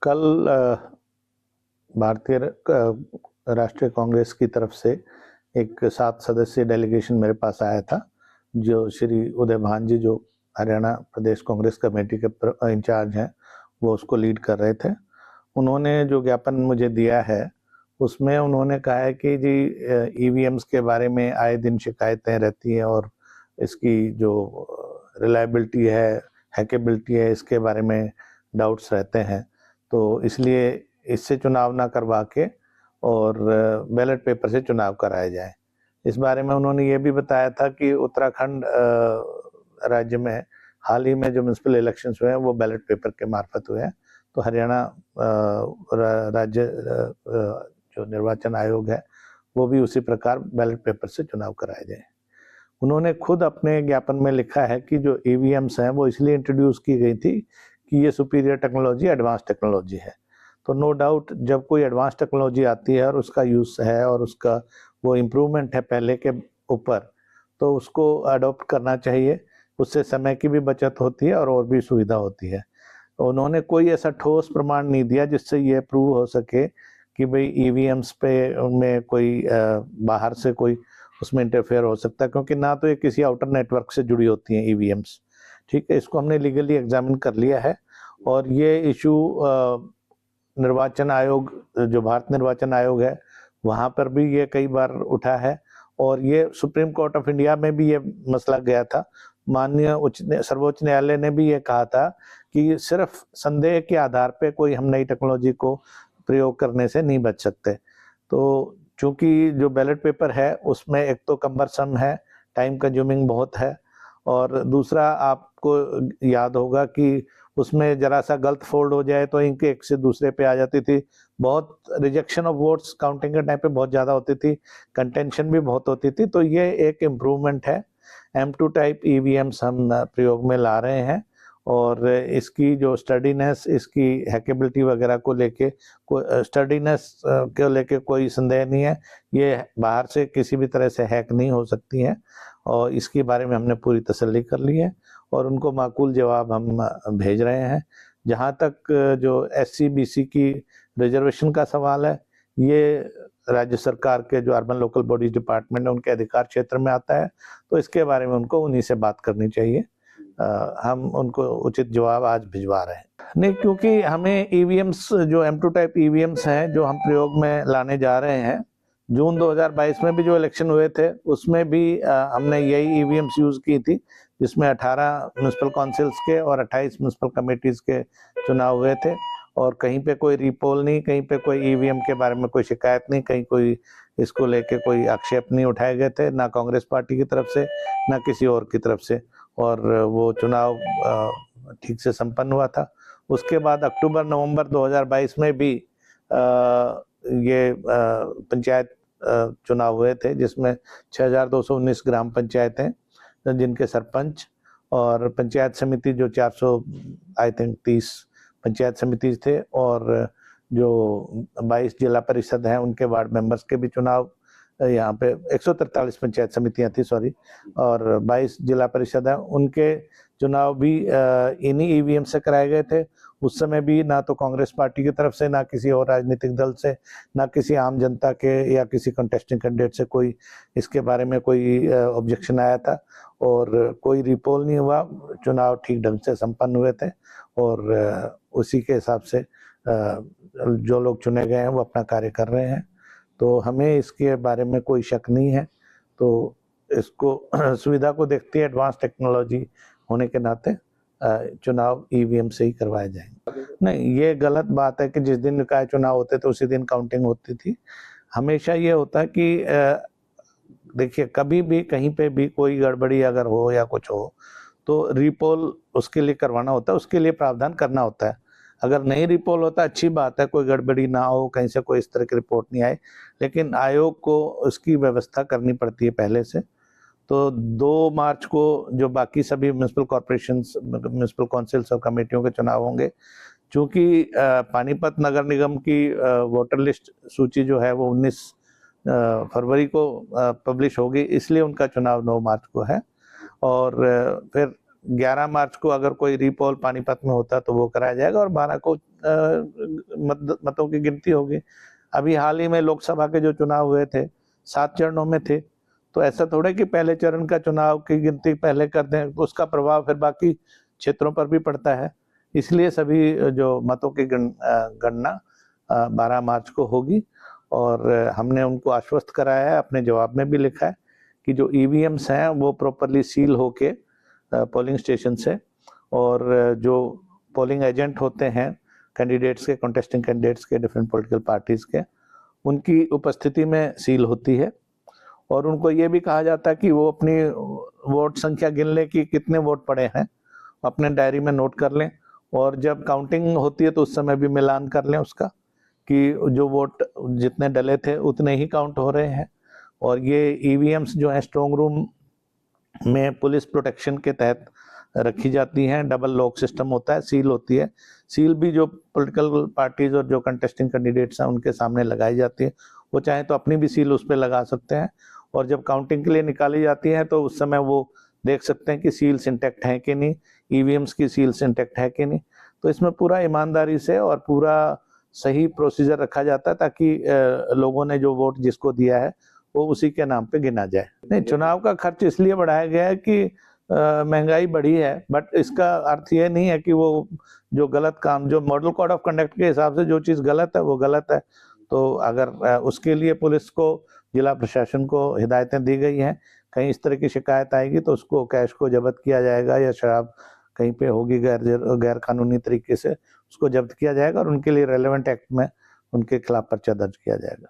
कल भारतीय राष्ट्रीय कांग्रेस की तरफ से एक 7 सदस्यीय डेलीगेशन मेरे पास आया था, जो श्री उदय भान जी, जो हरियाणा प्रदेश कांग्रेस कमेटी के इंचार्ज हैं, वो उसको लीड कर रहे थे। उन्होंने जो ज्ञापन मुझे दिया है, उसमें उन्होंने कहा है कि जी ईवीएम्स के बारे में आए दिन शिकायतें रहती हैं और इसकी जो रिलायबिलिटी है, हैकेबिलिटी है, इसके बारे में डाउट्स रहते हैं, तो इसलिए इससे चुनाव ना करवा के और बैलेट पेपर से चुनाव कराया जाए। इस बारे में उन्होंने ये भी बताया था कि उत्तराखंड राज्य में हाल ही में जो म्युनिसिपल इलेक्शंस हुए हैं वो बैलेट पेपर के मार्फत हुए हैं, तो हरियाणा राज्य जो निर्वाचन आयोग है वो भी उसी प्रकार बैलेट पेपर से चुनाव कराए जाए। उन्होंने खुद अपने ज्ञापन में लिखा है कि जो ईवीएम्स हैं वो इसलिए इंट्रोड्यूस की गई थी कि ये सुपीरियर टेक्नोलॉजी, एडवांस टेक्नोलॉजी है। तो नो डाउट जब कोई एडवांस टेक्नोलॉजी आती है और उसका यूज़ है और उसका वो इम्प्रूवमेंट है पहले के ऊपर, तो उसको अडॉप्ट करना चाहिए। उससे समय की भी बचत होती है और भी सुविधा होती है। उन्होंने कोई ऐसा ठोस प्रमाण नहीं दिया जिससे ये प्रूव हो सके कि भाई ईवीएम्स पे उनमें कोई बाहर से कोई उसमें इंटरफेयर हो सकता है, क्योंकि ना तो ये किसी आउटर नेटवर्क से जुड़ी होती हैं ईवीएम्स। ठीक है, इसको हमने लीगली एग्जामिन कर लिया है और ये इशू निर्वाचन आयोग, जो भारत निर्वाचन आयोग है, वहाँ पर भी ये कई बार उठा है और ये सुप्रीम कोर्ट ऑफ इंडिया में भी ये मसला गया था। माननीय सर्वोच्च न्यायालय ने भी ये कहा था कि सिर्फ संदेह के आधार पे कोई हम नई टेक्नोलॉजी को प्रयोग करने से नहीं बच सकते। तो चूंकि जो बैलेट पेपर है उसमें एक तो कम्बरसम है, टाइम कंज्यूमिंग बहुत है, और दूसरा आपको याद होगा कि उसमें जरा सा गलत फोल्ड हो जाए तो इंक एक से दूसरे पे आ जाती थी। बहुत रिजेक्शन ऑफ वोट्स काउंटिंग के टाइम पे बहुत ज़्यादा होती थी, कंटेंशन भी बहुत होती थी। तो ये एक इम्प्रूवमेंट है। M2 टाइप ईवीएम्स हम प्रयोग में ला रहे हैं और इसकी जो स्टडीनेस, इसकी हैकेबिलिटी वगैरह को लेके स्टडीनेस को लेके कोई संदेह नहीं है। ये बाहर से किसी भी तरह से हैक नहीं हो सकती हैं और इसके बारे में हमने पूरी तसल्ली कर ली है और उनको माकूल जवाब हम भेज रहे हैं। जहाँ तक जो SC/BC की रिजर्वेशन का सवाल है, ये राज्य सरकार के जो अर्बन लोकल बॉडीज डिपार्टमेंट है उनके अधिकार क्षेत्र में आता है, तो इसके बारे में उनको उन्हीं से बात करनी चाहिए। हम उनको उचित जवाब आज भिजवा रहे हैं। नहीं, क्योंकि हमें ईवीएम्स जो M2 टाइप ईवीएम्स हैं जो हम प्रयोग में लाने जा रहे हैं, जून 2022 में भी जो इलेक्शन हुए थे उसमें भी हमने यही ईवीएम्स यूज़ की थी, जिसमें 18 म्यूनिसिपल काउंसिल्स के और 28 म्यूनिसिपल कमेटीज़ के चुनाव हुए थे और कहीं पे कोई रिपोल नहीं, कहीं पे कोई ईवीएम के बारे में कोई शिकायत नहीं, कहीं कोई इसको लेके कोई आक्षेप नहीं उठाए गए थे, ना कांग्रेस पार्टी की तरफ से ना किसी और की तरफ से, और वो चुनाव ठीक से संपन्न हुआ था। उसके बाद अक्टूबर-नवंबर 2022 में भी ये पंचायत चुनाव हुए थे, जिसमें 6219 ग्राम पंचायतें, जिनके सरपंच और पंचायत समिति जो 430 पंचायत समिति थे, और जो 22 जिला परिषद हैं उनके वार्ड मेंबर्स के भी चुनाव यहाँ पे 143 पंचायत समितियाँ थी, सॉरी, और 22 जिला परिषद हैं, उनके चुनाव भी इन्हीं ईवीएम से कराए गए थे। उस समय भी ना तो कांग्रेस पार्टी की तरफ से, ना किसी और राजनीतिक दल से, ना किसी आम जनता के या किसी कंटेस्टिंग कैंडिडेट से कोई इसके बारे में कोई ऑब्जेक्शन आया था और कोई रिपोल नहीं हुआ। चुनाव ठीक ढंग से संपन्न हुए थे और उसी के हिसाब से जो लोग चुने गए हैं वो अपना कार्य कर रहे हैं। तो हमें इसके बारे में कोई शक नहीं है। तो इसको सुविधा को देखते हुए एडवांस टेक्नोलॉजी होने के नाते चुनाव ईवीएम से ही करवाए जाएंगे। नहीं, ये गलत बात है कि जिस दिन निकाय चुनाव होते तो उसी दिन काउंटिंग होती थी। हमेशा ये होता है कि देखिए, कभी भी कहीं पे भी कोई गड़बड़ी अगर हो या कुछ हो तो रिपोल उसके लिए करवाना होता है, उसके लिए प्रावधान करना होता है। अगर नहीं रिपोल होता, अच्छी बात है, कोई गड़बड़ी ना हो, कहीं से कोई इस तरह की रिपोर्ट नहीं आए, लेकिन आयोग को उसकी व्यवस्था करनी पड़ती है पहले से। तो 2 मार्च को जो बाकी सभी म्यूनिसिपल कॉर्पोरेशंस, म्यूनिसिपल काउंसिल्स और कमेटियों के चुनाव होंगे, चूँकि पानीपत नगर निगम की वोटर लिस्ट सूची जो है वो 19 फरवरी को पब्लिश होगी, इसलिए उनका चुनाव 9 मार्च को है। और फिर 11 मार्च को अगर कोई रिपोल पानीपत में होता तो वो कराया जाएगा और 12 को मतों की गिनती होगी। अभी हाल ही में लोकसभा के जो चुनाव हुए थे 7 चरणों में थे, तो ऐसा थोड़ा है कि पहले चरण का चुनाव की गिनती पहले कर दें, उसका प्रभाव फिर बाकी क्षेत्रों पर भी पड़ता है। इसलिए सभी जो मतों की गणना 12 मार्च को होगी और हमने उनको आश्वस्त कराया है, अपने जवाब में भी लिखा है कि जो ईवीएम्स हैं वो प्रॉपरली सील होके पोलिंग स्टेशन से, और जो पोलिंग एजेंट होते हैं कैंडिडेट्स के, कंटेस्टिंग कैंडिडेट्स के, डिफरेंट पॉलिटिकल पार्टीज के, उनकी उपस्थिति में सील होती है। और उनको ये भी कहा जाता है कि वो अपनी वोट संख्या गिन लें कि कितने वोट पड़े हैं, अपने डायरी में नोट कर लें, और जब काउंटिंग होती है तो उस समय भी मिलान कर लें उसका कि जो वोट जितने डले थे उतने ही काउंट हो रहे हैं। और ये ईवीएम्स जो है स्ट्रॉन्ग रूम में पुलिस प्रोटेक्शन के तहत रखी जाती हैं। डबल लॉक सिस्टम होता है, सील होती है। सील भी जो पॉलिटिकल पार्टीज और जो कंटेस्टिंग कैंडिडेट्स हैं उनके सामने लगाई जाती है। वो चाहे तो अपनी भी सील उस पर लगा सकते हैं, और जब काउंटिंग के लिए निकाली जाती है तो उस समय वो देख सकते हैं कि सील्स इंटैक्ट हैं कि नहीं, ईवीएम्स की सील्स इंटैक्ट है कि नहीं। तो इसमें पूरा ईमानदारी से और पूरा सही प्रोसीजर रखा जाता है ताकि लोगों ने जो वोट जिसको दिया है वो उसी के नाम पे गिना जाए। नहीं, चुनाव का खर्च इसलिए बढ़ाया गया है कि महंगाई बढ़ी है, बट इसका अर्थ ये नहीं है कि वो जो गलत काम, जो मॉडल कोड ऑफ कंडक्ट के हिसाब से जो चीज़ गलत है वो गलत है। तो अगर उसके लिए पुलिस को, जिला प्रशासन को हिदायतें दी गई हैं, कहीं इस तरह की शिकायत आएगी तो उसको कैश को जब्त किया जाएगा, या शराब कहीं पे होगी गैर कानूनी तरीके से उसको जब्त किया जाएगा और उनके लिए रेलेवेंट एक्ट में उनके खिलाफ पर्चा दर्ज किया जाएगा।